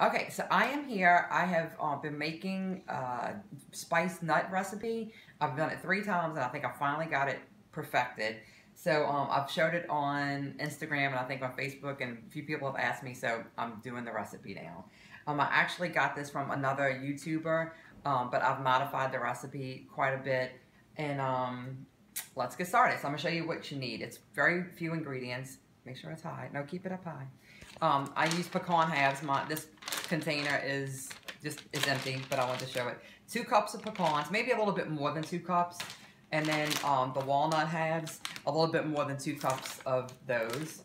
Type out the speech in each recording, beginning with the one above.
Okay, so I am here. I have been making spiced nut recipe. I've done it 3 times, and I think I finally got it perfected. So I've showed it on Instagram, and I think on Facebook, and a few people have asked me, so I'm doing the recipe now. I actually got this from another YouTuber, but I've modified the recipe quite a bit, and let's get started. So I'm gonna show you what you need. It's very few ingredients. Make sure it's high. No, keep it up high. I use pecan halves. This container is empty, but I want to show it. 2 cups of pecans, maybe a little bit more than 2 cups. And then the walnut halves, a little bit more than 2 cups of those.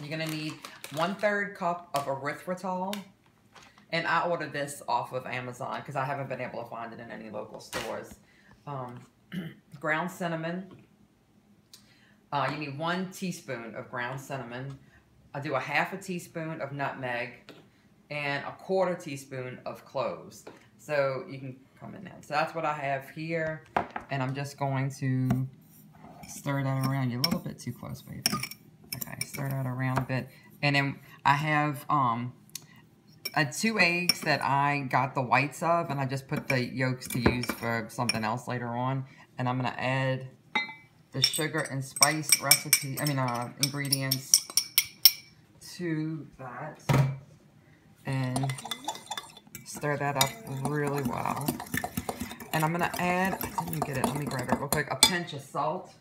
You're gonna need 1/3 cup of erythritol. And I ordered this off of Amazon because I haven't been able to find it in any local stores. Ground cinnamon. You need 1 teaspoon of ground cinnamon. I do a 1/2 teaspoon of nutmeg and a 1/4 teaspoon of cloves. So you can come in now. So that's what I have here. And I'm just going to stir that around. You're a little bit too close, baby. Okay, stir that around a bit. And then I have 2 eggs that I got the whites of, and I just put the yolks to use for something else later on. And I'm gonna add the sugar and spice ingredients to that, and stir that up really well. And I'm gonna add, I didn't get it, let me grab it real quick, a pinch of salt,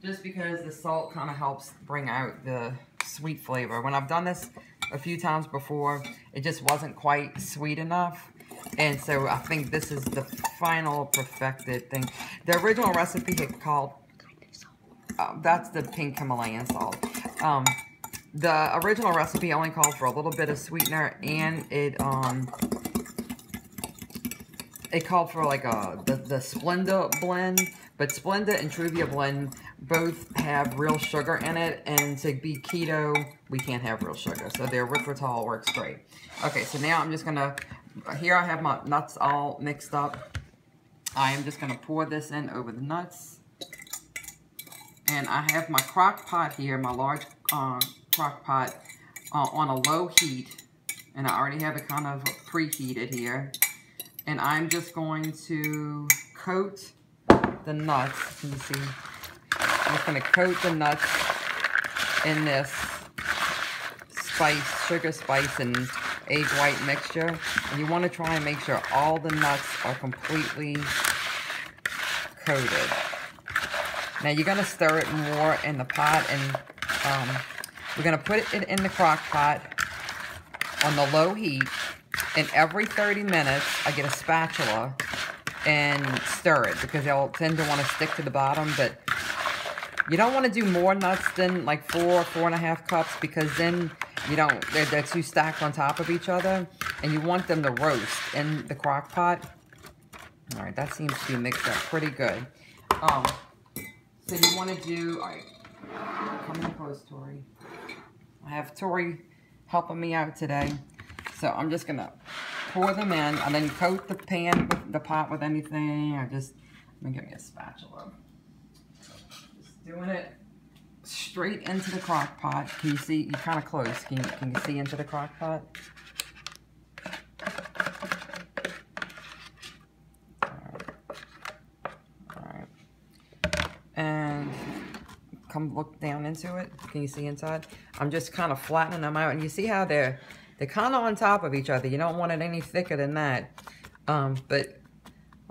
just because the salt kind of helps bring out the sweet flavor. When I've done this a few times before, it just wasn't quite sweet enough. And so I think this is the final perfected thing. The original recipe had called, that's the pink Himalayan salt. The original recipe only called for a little bit of sweetener, and it called for like the Splenda blend, but Splenda and Truvia blend both have real sugar in it, and to be keto, we can't have real sugar, so the erythritol works great. Okay, so now I'm just gonna, here I have my nuts all mixed up. I am just gonna pour this in over the nuts. And I have my crock pot here, my large crock pot on a low heat. And I already have it kind of preheated here. And I'm just going to coat the nuts. Can you see? I'm just going to coat the nuts in this sugar spice and egg white mixture. And you want to try and make sure all the nuts are completely coated. Now you're going to stir it more in the pot, and we're going to put it in the crock pot on the low heat, and every 30 minutes I get a spatula and stir it, because they'll tend to want to stick to the bottom. But you don't want to do more nuts than like 4.5 cups, because then you don't, they're too stacked on top of each other, and you want them to roast in the crock pot. All right, that seems to be mixed up pretty good. So you want to do, all right, come in close, Tori. I have Tori helping me out today. So I'm just going to pour them in. I didn't coat the pan, the pot with anything. Let me get me a spatula. Just doing it straight into the crock pot. Can you see? You're kind of close. Can you see into the crock pot? And come look down into it. Can you see inside? I'm just kind of flattening them out, and you see how they're kind of on top of each other. You don't want it any thicker than that. But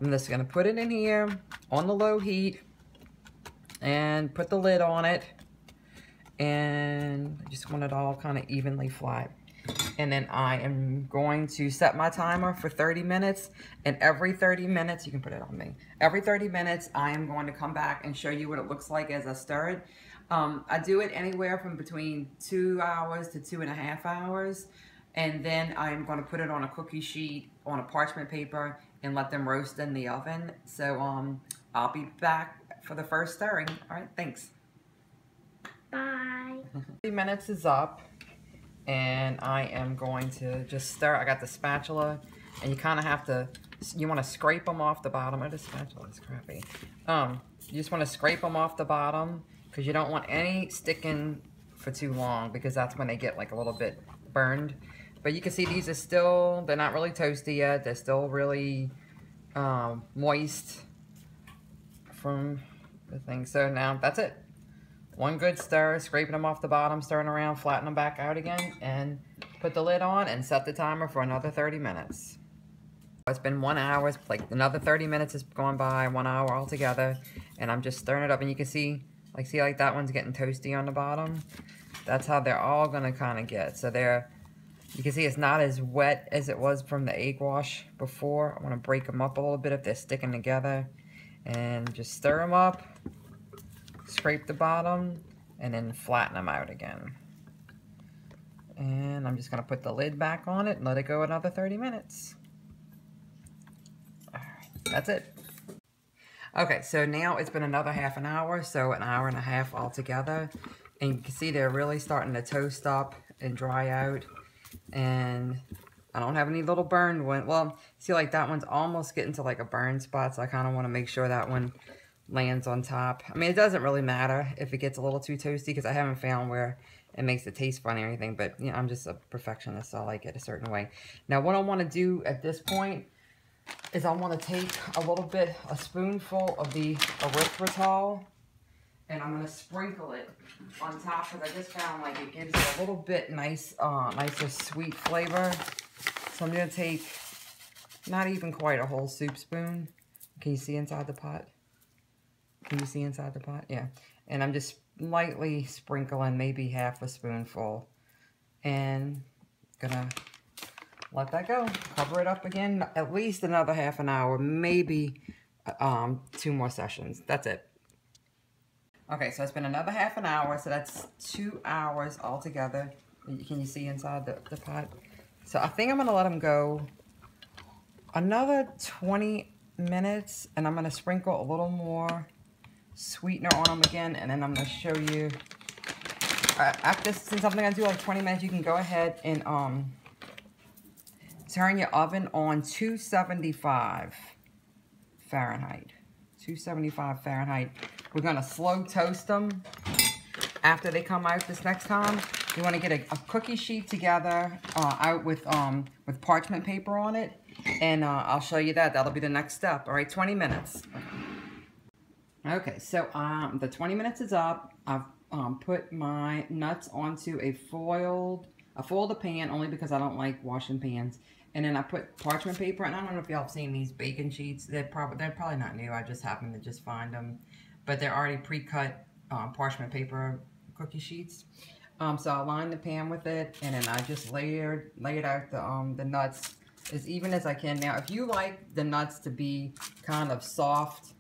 I'm just gonna put it in here on the low heat and put the lid on it, and I just want it all kind of evenly flat. And then I am going to set my timer for 30 minutes. And every 30 minutes, you can put it on me. Every 30 minutes, I am going to come back and show you what it looks like as I stir it. I do it anywhere from between 2 hours to 2.5 hours. And then I'm going to put it on a cookie sheet on a parchment paper and let them roast in the oven. So I'll be back for the first stirring. All right, thanks. Bye. 30 minutes is up. And I am going to just stir. I got the spatula, and you kind of have to, you want to scrape them off the bottom. Oh, the spatula is crappy. You just want to scrape them off the bottom, because you don't want any sticking for too long, because that's when they get like a little bit burned. But you can see these are still, they're not really toasty yet. They're still really moist from the thing. So now that's it. One good stir, scraping them off the bottom, stirring around, flatten them back out again, and put the lid on and set the timer for another 30 minutes. It's been 1 hour, it's like another 30 minutes has gone by, 1 hour altogether, and I'm just stirring it up, and you can see like that one's getting toasty on the bottom. That's how they're all gonna kind of get. So you can see it's not as wet as it was from the egg wash before. I want to break them up a little bit if they're sticking together, and just stir them up, scrape the bottom, and then flatten them out again. And I'm just gonna put the lid back on it and let it go another 30 minutes. That's it. Okay, so now it's been another half an hour, so an hour and a half altogether. And you can see they're really starting to toast up and dry out. And I don't have any little burned one. Well, see, like that one's almost getting to like a burn spot, so I kind of want to make sure that one lands on top. I mean, it doesn't really matter if it gets a little too toasty, because I haven't found where it makes it taste funny or anything. But, you know, I'm just a perfectionist, so I like it a certain way. Now, what I want to do at this point is I want to take a spoonful of the erythritol, and I'm going to sprinkle it on top, because I just found like it gives it a little bit nicer sweet flavor. So I'm going to take not even quite a whole soup spoon. Can you see inside the pot? Can you see inside the pot? Yeah. And I'm just lightly sprinkling maybe half a spoonful, and gonna let that go. Cover it up again, at least another half an hour, maybe 2 more sessions. That's it. Okay, so it's been another half an hour, so that's 2 hours altogether. Can you see inside the pot? So I think I'm gonna let them go another 20 minutes, and I'm gonna sprinkle a little more sweetener on them again, and then I'm gonna show you after, since I'm gonna do like 20 minutes, you can go ahead and turn your oven on 275 Fahrenheit. 275 Fahrenheit. We're gonna slow toast them after they come out this next time. You wanna get a cookie sheet together out with parchment paper on it, and I'll show you that. That'll be the next step. All right, 20 minutes. Okay, so the 20 minutes is up. I've put my nuts onto a folded pan, only because I don't like washing pans. And then I put parchment paper, and I don't know if y'all have seen these bacon sheets. They're probably not new. I just happened to just find them, but they're already pre-cut parchment paper cookie sheets. So I lined the pan with it, and then I just laid out the nuts as even as I can. Now, if you like the nuts to be kind of soft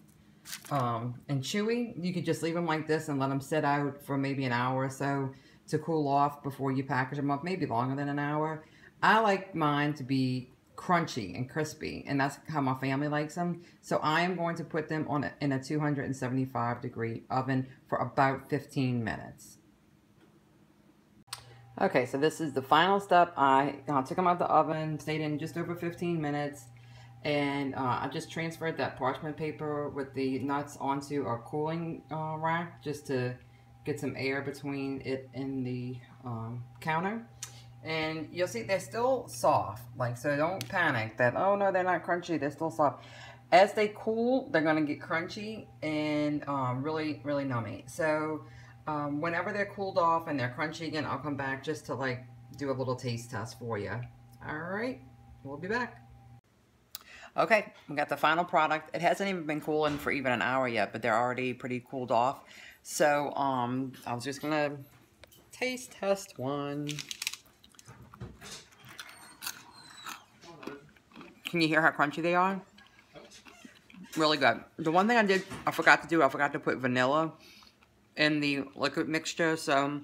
and chewy, you could just leave them like this and let them sit out for maybe an hour or so to cool off before you package them up, maybe longer than an hour. I like mine to be crunchy and crispy, and that's how my family likes them. So I am going to put them in a 275-degree oven for about 15 minutes. Okay, so this is the final step. I took them out of the oven, stayed in just over 15 minutes, and I just transferred that parchment paper with the nuts onto a cooling rack just to get some air between it and the counter. And you'll see they're still soft, so don't panic that, oh no, they're not crunchy, they're still soft. As they cool, they're gonna get crunchy and really, really nummy. So whenever they're cooled off and they're crunchy again, I'll come back just to do a little taste test for you. All right, we'll be back. Okay, we got the final product. It hasn't even been cooling for even an hour yet, but they're already pretty cooled off. So I was just gonna taste test one. Can you hear how crunchy they are? Really good. The one thing I forgot to put vanilla in the liquid mixture. So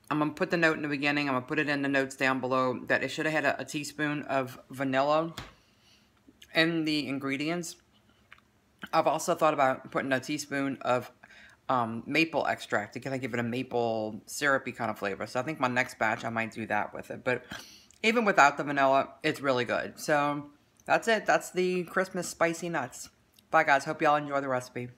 I'm going to put the note in the beginning. I'm going to put it in the notes down below that it should have had a teaspoon of vanilla in the ingredients. I've also thought about putting a teaspoon of maple extract to kind of give it a maple syrupy kind of flavor. So I think my next batch I might do that with it. But even without the vanilla, it's really good. So that's it. That's the Christmas spicy nuts. Bye guys. Hope y'all enjoy the recipe.